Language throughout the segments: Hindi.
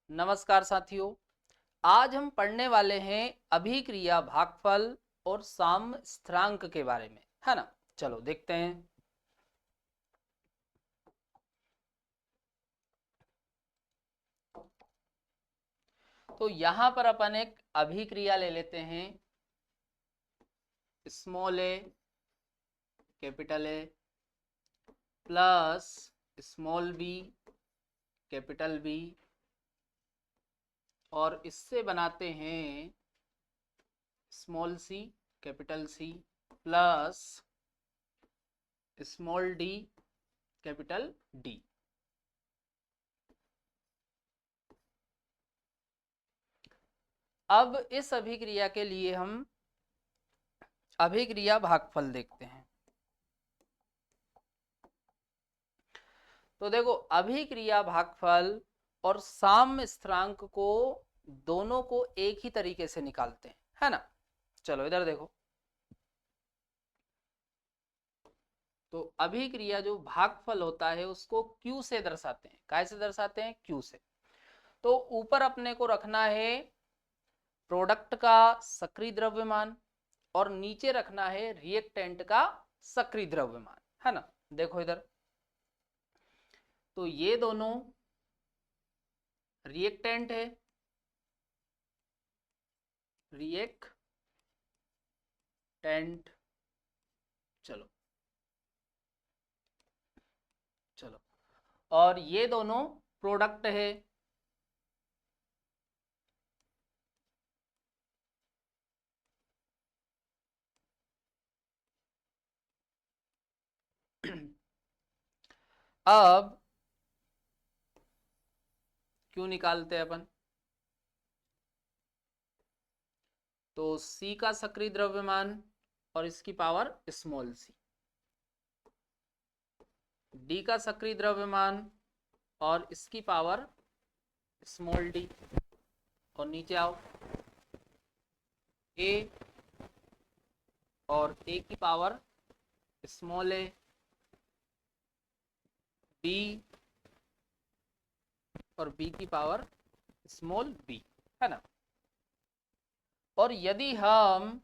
नमस्कार साथियों। आज हम पढ़ने वाले हैं अभिक्रिया भागफल और साम्य स्थिरांक के बारे में, है ना। चलो देखते हैं। तो यहां पर अपन एक अभिक्रिया ले लेते हैं, small A capital A plus small B capital B, और इससे बनाते हैं small C capital C plus small D capital D. अब इस अभिक्रिया के लिए हम अभिक्रिया भागफल देखते हैं। तो देखो, अभिक्रिया भागफल और साम्य स्थिरांक को दोनों को एक ही तरीके से निकालते हैं, है ना। चलो इधर देखो। तो अभिक्रिया जो भागफल होता है उसको Q से दर्शाते हैं। कैसे दर्शाते हैं? Q से। तो ऊपर अपने को रखना है प्रोडक्ट का सक्रिय द्रव्यमान और नीचे रखना है रिएक्टेंट का सक्रिय द्रव्यमान, है ना। देखो इधर, तो ये दोनों रिएक्टेंट है, रिएक्टेंट। चलो चलो, और ये दोनों प्रोडक्ट है, अब क्यों निकालते हैं अपन? तो C का सक्रिय द्रव्यमान और इसकी पावर स्मॉल सी, D का सक्रिय द्रव्यमान और इसकी पावर स्मॉल डी, और नीचे आओ A और A की पावर स्मॉल ए, B और B की पावर स्मॉल बी, है ना। और यदि हम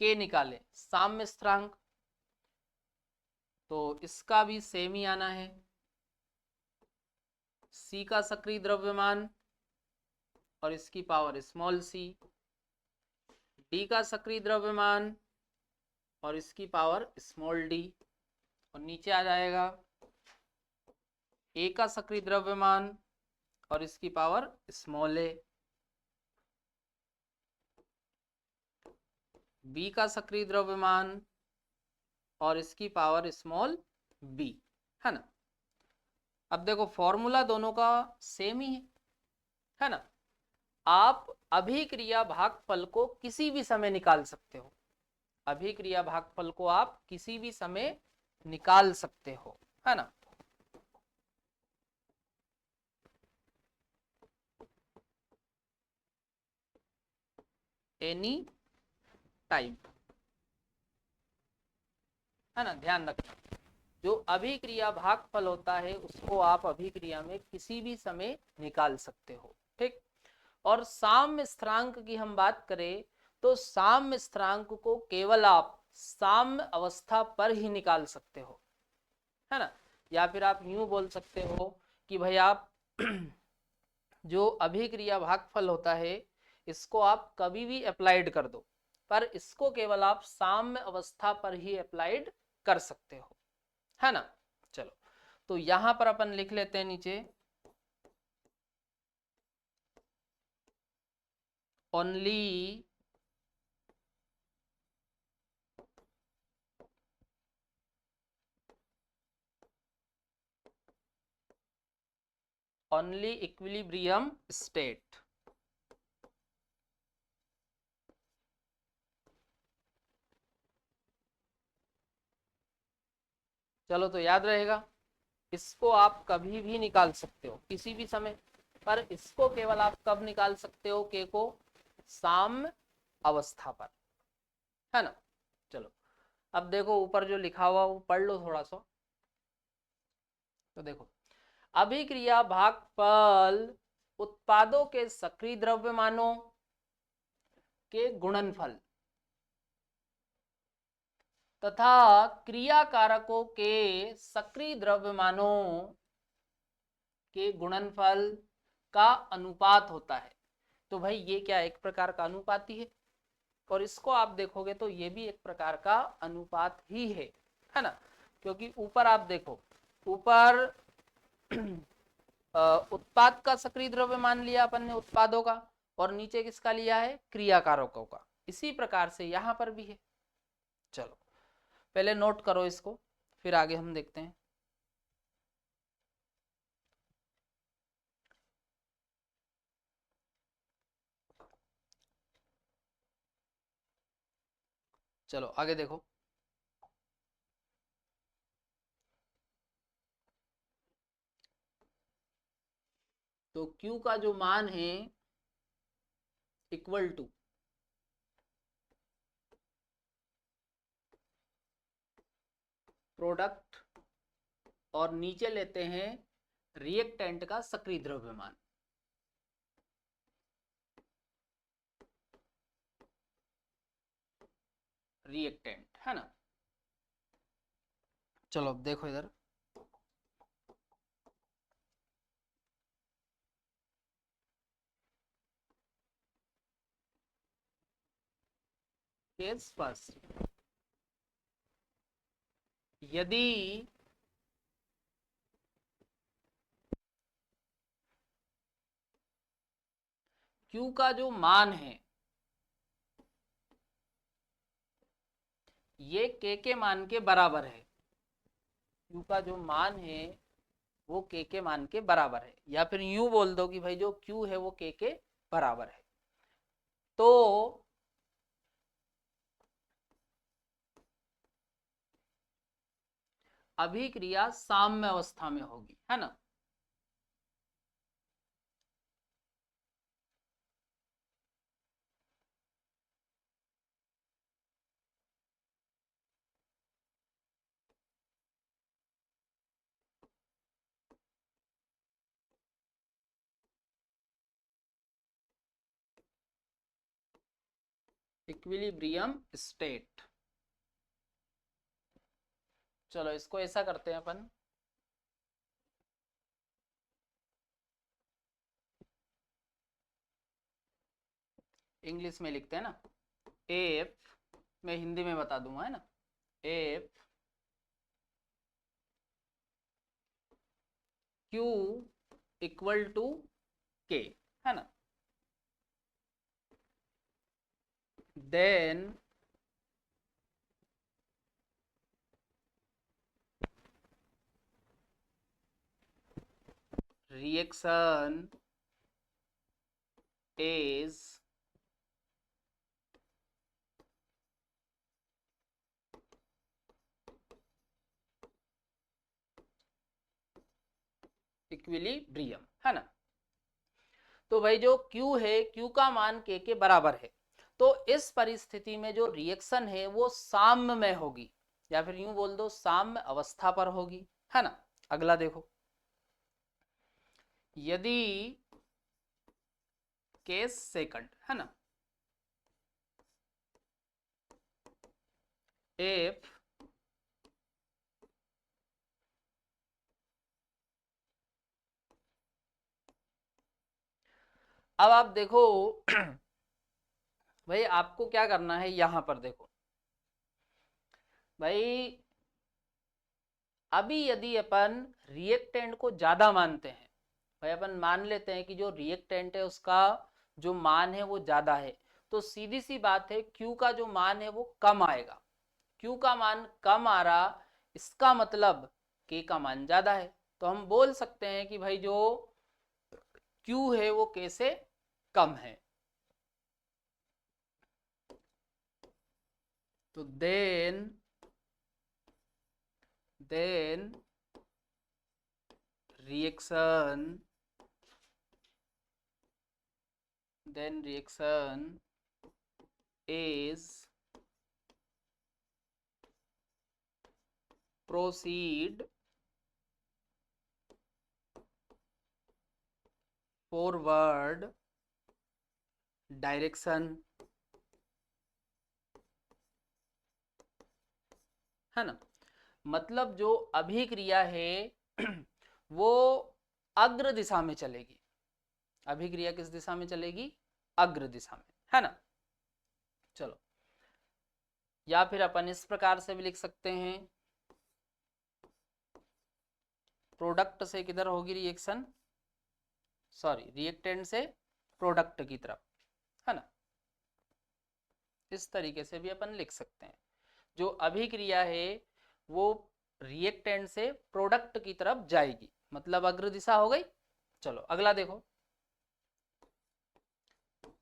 K निकालें साम्य स्थिरांक, तो इसका भी सेम ही आना है। C का सक्रिय द्रव्यमान और इसकी पावर स्मॉल सी, D का सक्रिय द्रव्यमान और इसकी पावर स्मॉल डी, और नीचे आ जाएगा A का सक्रिय द्रव्यमान और इसकी पावर स्मॉल ए, B का सक्रिय द्रव्यमान और इसकी पावर स्मॉल बी, है ना। अब देखो, फॉर्मूला दोनों का सेम ही है ना। आप अभिक्रिया भागफल को किसी भी समय निकाल सकते हो, अभिक्रिया भागफल को आप किसी भी समय निकाल सकते हो, है ना। एनी टाइम, है ना। ध्यान रखना, जो अभिक्रिया भागफल होता है उसको आप अभिक्रिया में किसी भी समय निकाल सकते हो, ठीक। और साम्य स्थिरांक की हम बात करें तो साम्य स्थिरांक को केवल आप साम्य अवस्था पर ही निकाल सकते हो, है ना। या फिर आप यूं बोल सकते हो कि भाई आप जो अभिक्रिया भागफल होता है इसको आप कभी भी अप्लाइड कर दो, पर इसको केवल आप साम्य अवस्था पर ही अप्लाइड कर सकते हो, है ना। चलो, तो यहां पर अपन लिख लेते हैं नीचे ओनली ओनली इक्विलिब्रियम स्टेट। चलो, तो याद रहेगा, इसको आप कभी भी निकाल सकते हो किसी भी समय, पर इसको केवल आप कब निकाल सकते हो? के को साम्य अवस्था पर, है ना। चलो, अब देखो ऊपर जो लिखा हुआ वो पढ़ लो थोड़ा सा। तो देखो, अभिक्रिया भागफल उत्पादों के सक्रिय द्रव्यमानों के गुणनफल तथा क्रियाकारकों के सक्रिय द्रव्यमानों के गुणनफल का अनुपात होता है। तो भाई ये क्या एक प्रकार का अनुपाती है, और इसको आप देखोगे तो ये भी एक प्रकार का अनुपात ही है ना, क्योंकि ऊपर आप देखो, ऊपर उत्पाद का सक्रिय द्रव्यमान लिया अपन ने उत्पादों का, और नीचे किसका लिया है, क्रियाकारकों का। इसी प्रकार से यहां पर भी है। चलो पहले नोट करो इसको, फिर आगे हम देखते हैं। चलो आगे देखो। तो Q का जो मान है इक्वल टू प्रोडक्ट, और नीचे लेते हैं रिएक्टेंट का सक्रिय द्रव्यमान। रिएक्टेंट है ना। चलो अब देखो इधर, केस फर्स्ट, यदि Q का जो मान है ये के मान के बराबर है, Q का जो मान है वो के मान के बराबर है, या फिर यूं बोल दो कि भाई जो Q है वो के बराबर है, तो अभिक्रिया साम्य अवस्था में होगी, है ना। Equilibrium state. चलो इसको ऐसा करते हैं अपन, इंग्लिश में लिखते हैं ना, एफ, मैं हिंदी में बता दूंगा, है ना, एफ क्यू इक्वल टू के, है ना, देन reaction is इक्विलिब्रियम, है ना। तो भाई जो Q है, Q का मान के बराबर है, तो इस परिस्थिति में जो रिएक्शन है वो साम्य में होगी, या फिर यूं बोल दो साम्य अवस्था पर होगी, है ना। अगला देखो, यदि केस सेकंड, है ना, एफ अब आप देखो भाई आपको क्या करना है, यहां पर देखो भाई, अभी यदि अपन रिएक्टेंट को ज्यादा मानते हैं, भाई अपन मान लेते हैं कि जो रिएक्टेंट है उसका जो मान है वो ज्यादा है, तो सीधी सी बात है Q का जो मान है वो कम आएगा। Q का मान कम आ रहा, इसका मतलब K का मान ज्यादा है, तो हम बोल सकते हैं कि भाई जो Q है वो K से कम है। तो then reaction is proceed forward direction, है ना। मतलब जो अभिक्रिया है वो अग्र दिशा में चलेगी। अभिक्रिया किस दिशा में चलेगी? अग्र दिशा में, है ना। चलो, या फिर अपन इस प्रकार से भी लिख सकते हैं, प्रोडक्ट से किधर होगी रिएक्शन, सॉरी रिएक्टेंट से प्रोडक्ट की तरफ, है ना। इस तरीके से भी अपन लिख सकते हैं। जो अभिक्रिया है वो रिएक्टेंट से प्रोडक्ट की तरफ जाएगी, मतलब अग्र दिशा हो गई। चलो अगला देखो,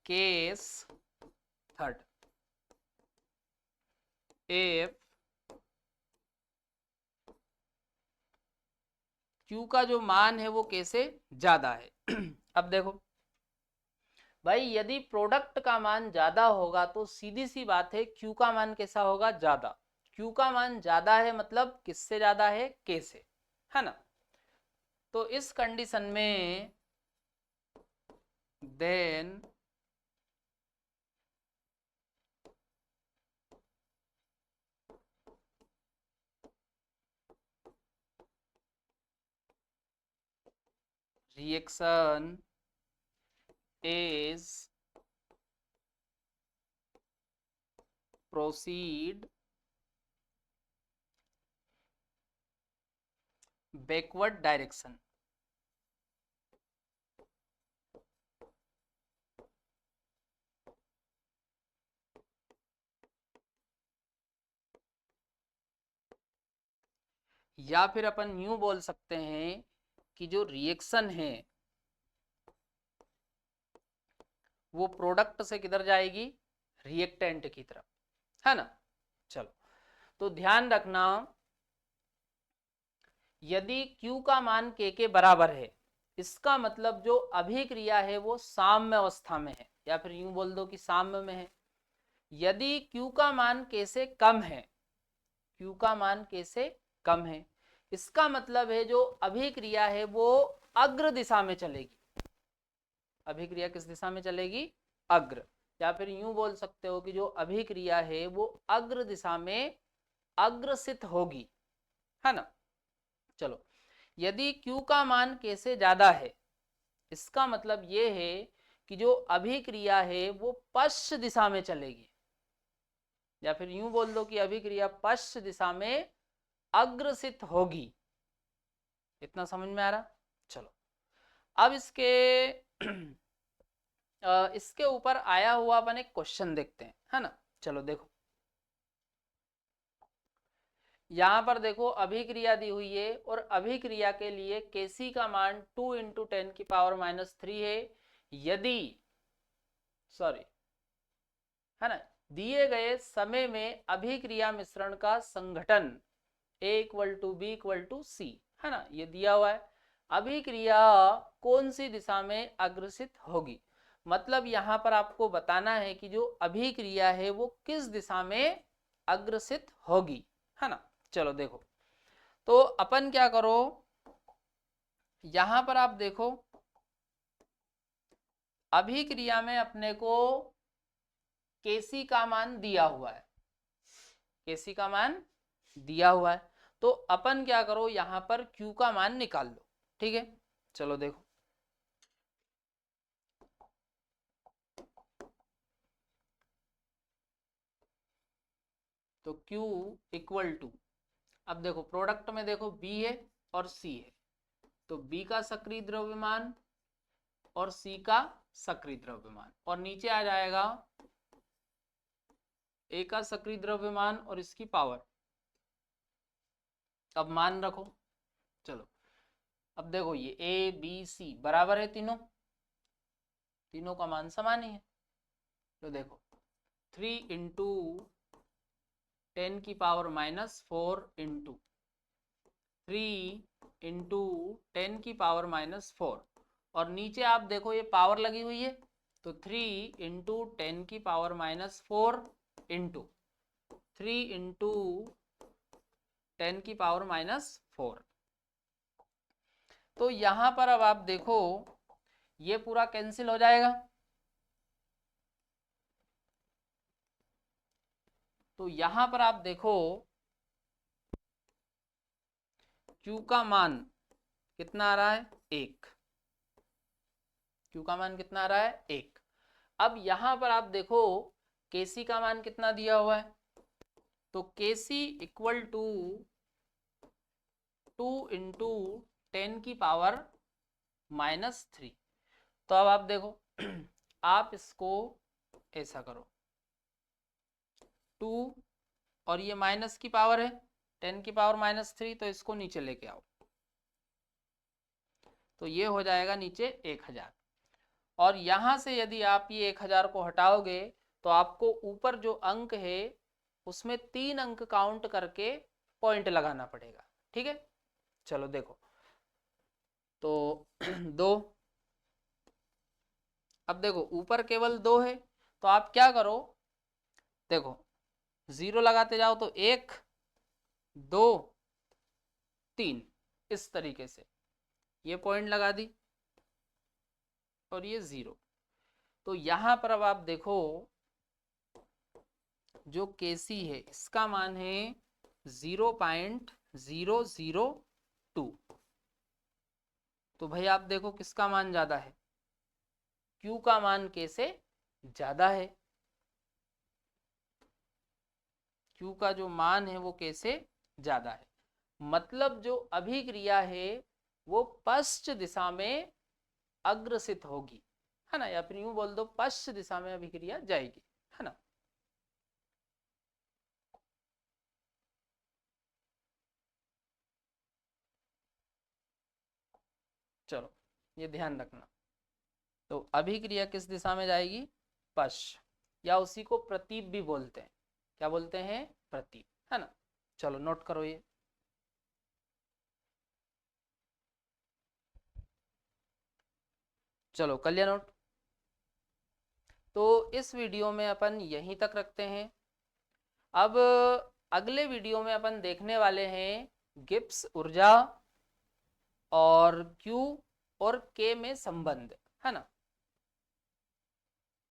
केस थर्ड, इफ Q का जो मान है वो कैसे ज्यादा है अब देखो भाई, यदि प्रोडक्ट का मान ज्यादा होगा तो सीधी सी बात है Q का मान कैसा होगा? ज्यादा। Q का मान ज्यादा है मतलब किससे ज्यादा है? K से, है ना। तो इस कंडीशन में then reaction is proceed backward direction। या फिर अपन यूं बोल सकते हैं कि जो रिएक्शन है वो प्रोडक्ट से किधर जाएगी? रिएक्टेंट की तरफ, है ना। चलो, तो ध्यान रखना, यदि Q का मान K के बराबर है, इसका मतलब जो अभिक्रिया है वो साम्य अवस्था में है, या फिर यूं बोल दो कि साम्य में है। यदि Q का मान K से कम है, Q का मान K से कम है, इसका मतलब है जो अभिक्रिया है वो अग्र दिशा में चलेगी। अभिक्रिया किस दिशा में चलेगी? अग्र। या फिर यूं बोल सकते हो कि जो अभिक्रिया है वो अग्र दिशा में अग्रसित होगी, है ना। चलो, यदि Q का मान K से ज्यादा है, इसका मतलब ये है कि जो अभिक्रिया है वो पश्च दिशा में चलेगी, या फिर यूं बोल दो कि अभिक्रिया पश्च दिशा में अग्रसित होगी। इतना समझ में आ रहा? चलो, अब इसके ऊपर आया हुआ अपन एक क्वेश्चन देखते हैं, है ना। चलो देखो, यहां पर देखो अभिक्रिया दी हुई है और अभिक्रिया के लिए Kc का मान 2 इंटू 10 की पावर -3 है। यदि सॉरी, है ना, दिए गए समय में अभिक्रिया मिश्रण का संघटन A = B = C, है ना, ये दिया हुआ है। अभिक्रिया कौन सी दिशा में अग्रसित होगी, मतलब यहां पर आपको बताना है कि जो अभिक्रिया है वो किस दिशा में अग्रसित होगी, है ना। चलो देखो, तो अपन क्या करो, यहां पर आप देखो अभिक्रिया में अपने को Kc का मान दिया हुआ है, Kc का मान दिया हुआ है, तो अपन क्या करो, यहां पर Q का मान निकाल लो, ठीक है। चलो देखो, तो Q = अब देखो प्रोडक्ट में देखो B है और C है, तो B का सक्रिय द्रव्यमान और C का सक्रिय द्रव्यमान, और नीचे आ जाएगा A का सक्रिय द्रव्यमान और इसकी पावर। अब मान रखो, चलो अब देखो ये A B C बराबर है, तीनों का मान समान ही है। तो देखो 3 इंटू 10 की पावर -4 इंटू 3 इंटू 10 की पावर -4, और नीचे आप देखो ये पावर लगी हुई है, तो 3 इंटू 10 की पावर -4 इंटू 3 इंटू 10 की पावर -4। तो यहां पर अब आप देखो ये पूरा कैंसिल हो जाएगा। तो यहां पर आप देखो Q का मान कितना आ रहा है, 1। Q का मान कितना आ रहा है, 1। अब यहां पर आप देखो Kc का मान कितना दिया हुआ है, तो Kc इक्वल टू 2 इंटू 10 की पावर -3। तो अब आप देखो आप इसको ऐसा करो, 2 और ये माइनस की पावर है 10 की पावर -3, तो इसको नीचे लेके आओ, तो ये हो जाएगा नीचे 1000। और यहां से यदि आप ये 1000 को हटाओगे तो आपको ऊपर जो अंक है उसमें 3 अंक काउंट करके पॉइंट लगाना पड़ेगा। ठीक है, चलो देखो, तो 2, अब देखो ऊपर केवल 2 है, तो आप क्या करो, देखो 0 लगाते जाओ तो 1 2 3, इस तरीके से ये पॉइंट लगा दी और ये 0। तो यहां पर अब आप देखो जो Kc है इसका मान है 0.002। तो भाई आप देखो किसका मान ज्यादा है, Q का मान K से ज्यादा है। Q का जो मान है वो K से ज्यादा है, मतलब जो अभिक्रिया है वो पश्च दिशा में अग्रसित होगी, है ना, या फिर यूं बोल दो पश्च दिशा में अभिक्रिया जाएगी, है ना। चलो ये ध्यान रखना, तो अभिक्रिया किस दिशा में जाएगी, पश्च, या उसी को प्रतीप भी बोलते हैं, क्या बोलते हैं, प्रतीप, है ना। चलो नोट करो ये, चलो कर लिया नोट। तो इस वीडियो में अपन यहीं तक रखते हैं। अब अगले वीडियो में अपन देखने वाले हैं गिब्स ऊर्जा और Q और K में संबंध, है ना।